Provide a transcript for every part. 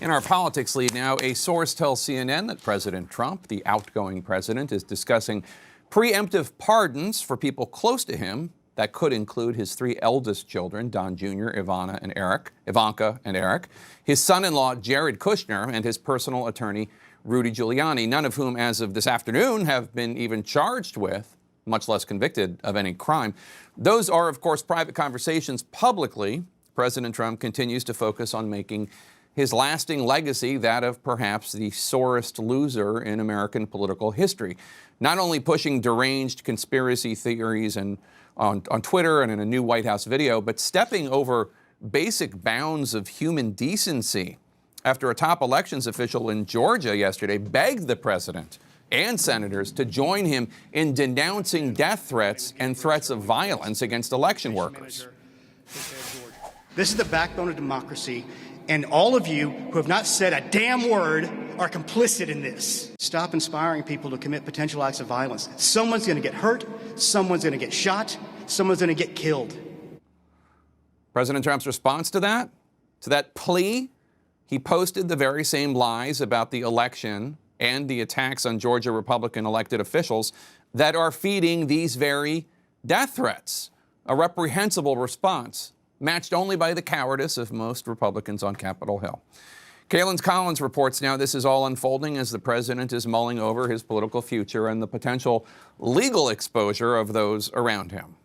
In our politics lead now, a source tells CNN that President Trump, the outgoing president, is discussing preemptive pardons for people close to him. That could include his three eldest children, Don Jr., Ivanka, and Eric, his son-in-law, Jared Kushner, and his personal attorney, Rudy Giuliani, none of whom, as of this afternoon, have been even charged with, much less convicted of any crime. Those are, of course, private conversations. Publicly, President Trump continues to focus on making his lasting legacy that of perhaps the sorest loser in American political history. Not only pushing deranged conspiracy theories and on Twitter and in a new White House video, but stepping over basic bounds of human decency after a top elections official in Georgia yesterday begged the president and senators to join him in denouncing death threats and threats of violence against election workers. This is the backbone of democracy, and all of you who have not said a damn word are complicit in this. Stop inspiring people to commit potential acts of violence. Someone's going to get hurt, someone's going to get shot, someone's going to get killed. President Trump's response to that plea, he posted the very same lies about the election and the attacks on Georgia Republican elected officials that are feeding these very death threats. A reprehensible response, matched only by the cowardice of most Republicans on Capitol Hill. Kaylin Collins reports now this is all unfolding as the president is mulling over his political future and the potential legal exposure of those around him.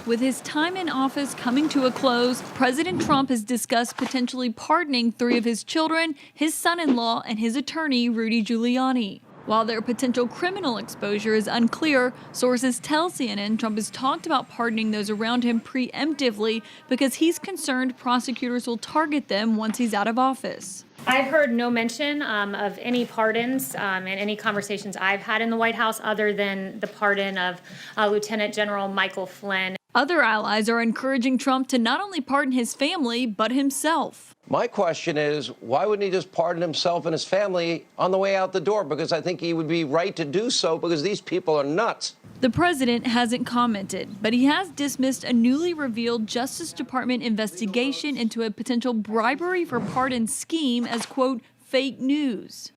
With his time in office coming to a close, President Trump has discussed potentially pardoning three of his children, his son-in-law, and his attorney, Rudy Giuliani. While their potential criminal exposure is unclear, sources tell CNN Trump has talked about pardoning those around him preemptively because he's concerned prosecutors will target them once he's out of office. I've heard no mention of any pardons in any conversations I've had in the White House other than the pardon of Lieutenant General Michael Flynn. Other allies are encouraging Trump to not only pardon his family, but himself. My question is, why wouldn't he just pardon himself and his family on the way out the door? Because I think he would be right to do so because these people are nuts. The president hasn't commented, but he has dismissed a newly revealed Justice Department investigation into a potential bribery for pardon scheme as, quote, fake news.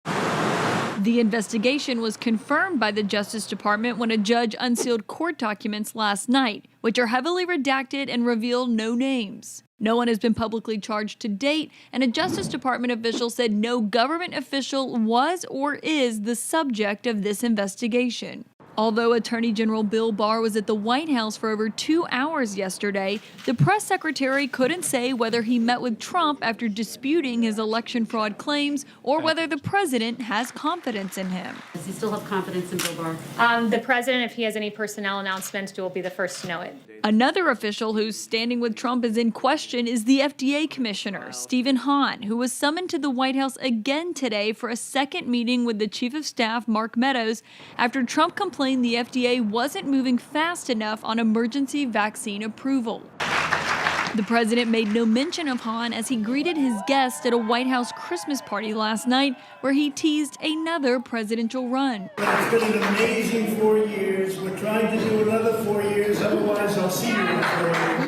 The investigation was confirmed by the Justice Department when a judge unsealed court documents last night, which are heavily redacted and reveal no names. No one has been publicly charged to date, and a Justice Department official said no government official was or is the subject of this investigation. Although Attorney General Bill Barr was at the White House for over 2 hours yesterday, the press secretary couldn't say whether he met with Trump after disputing his election fraud claims or whether the president has confidence in him. Does he still have confidence in Bill Barr? The president, if he has any personnel announcements, will be the first to know it. Another official who's standing with Trump is in question is the FDA commissioner, Stephen Hahn, who was summoned to the White House again today for a second meeting with the chief of staff, Mark Meadows, after Trump complained the FDA wasn't moving fast enough on emergency vaccine approval. The president made no mention of Hahn as he greeted his guests at a White House Christmas party last night, where he teased another presidential run. It's been an amazing 4 years. We're trying to do another 4 years, otherwise I'll see you in 4 years.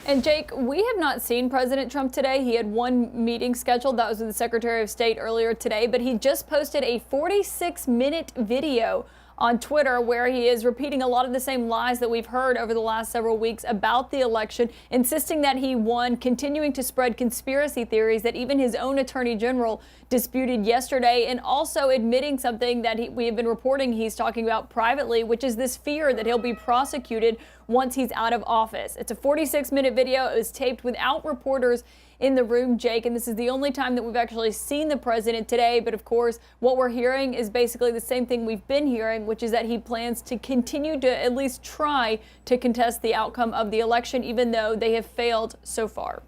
And Jake, we have not seen President Trump today. He had one meeting scheduled. That was with the Secretary of State earlier today, but he just posted a 46-minute video on Twitter where he is repeating a lot of the same lies that we've heard over the last several weeks about the election, insisting that he won, continuing to spread conspiracy theories that even his own attorney general disputed yesterday, and also admitting something that we have been reporting he's talking about privately, which is this fear that he'll be prosecuted once he's out of office. It's a 46-minute video. It was taped without reporters in the room, Jake, and this is the only time that we've actually seen the president today. But of course, what we're hearing is basically the same thing we've been hearing, which is that he plans to continue to at least try to contest the outcome of the election, even though they have failed so far.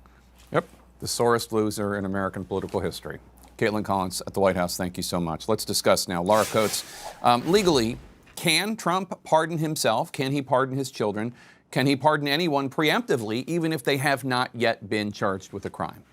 Yep, the sorest loser in American political history. Caitlin Collins at the White House, thank you so much. Let's discuss now. Laura Coates, legally, can Trump pardon himself? Can he pardon his children? Can he pardon anyone preemptively, even if they have not yet been charged with a crime?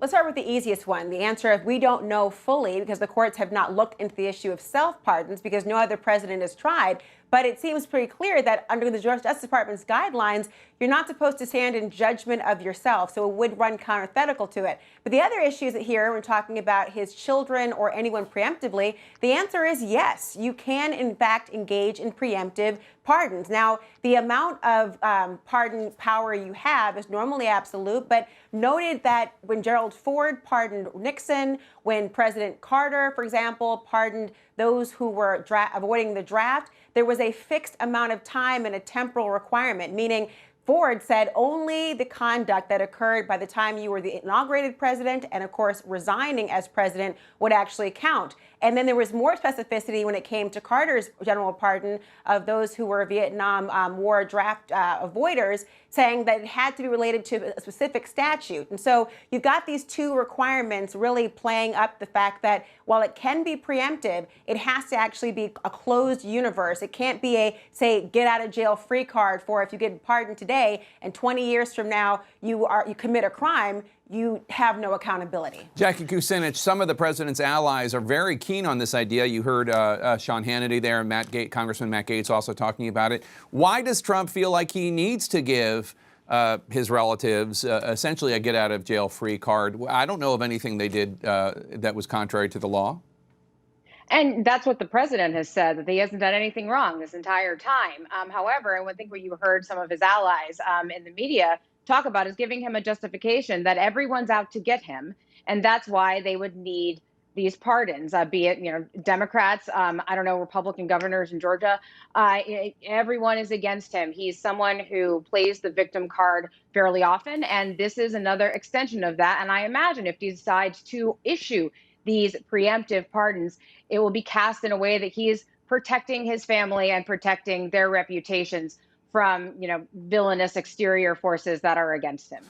Let's start with the easiest one. The answer is we don't know fully because the courts have not looked into the issue of self-pardons because no other president has tried. But it seems pretty clear that under the Justice Department's guidelines, you're not supposed to stand in judgment of yourself. So it would run counterthetical to it. But the other issues here, when talking about his children or anyone preemptively, the answer is yes. You can, in fact, engage in preemptive pardons. Now, the amount of pardon power you have is normally absolute, but noted that when Gerald Ford pardoned Nixon, when President Carter, for example, pardoned those who were avoiding the draft, there was a fixed amount of time and a temporal requirement, meaning Ford said only the conduct that occurred by the time you were the inaugurated president and, of course, resigning as president would actually count. And then there was more specificity when it came to Carter's general pardon of those who were Vietnam War draft avoiders, saying that it had to be related to a specific statute. And so you've got these two requirements really playing up the fact that while it can be preemptive, it has to actually be a closed universe. It can't be a, say, get out of jail free card for if you get pardoned today and 20 years from now you commit a crime, you have no accountability. Jackie Kucinich, some of the president's allies are very keen on this idea. You heard Sean Hannity there, and Congressman Matt Gaetz also talking about it. Why does Trump feel like he needs to give his relatives essentially a get-out-of-jail-free card? I don't know of anything they did that was contrary to the law. And that's what the president has said, that he hasn't done anything wrong this entire time. However, I think what you heard some of his allies in the media talk about is giving him a justification that everyone's out to get him. And that's why they would need these pardons, be it, Democrats, I don't know, Republican governors in Georgia. Everyone is against him. He's someone who plays the victim card fairly often. And this is another extension of that. And I imagine if he decides to issue these preemptive pardons, it will be cast in a way that he is protecting his family and protecting their reputations from, villainous exterior forces that are against him.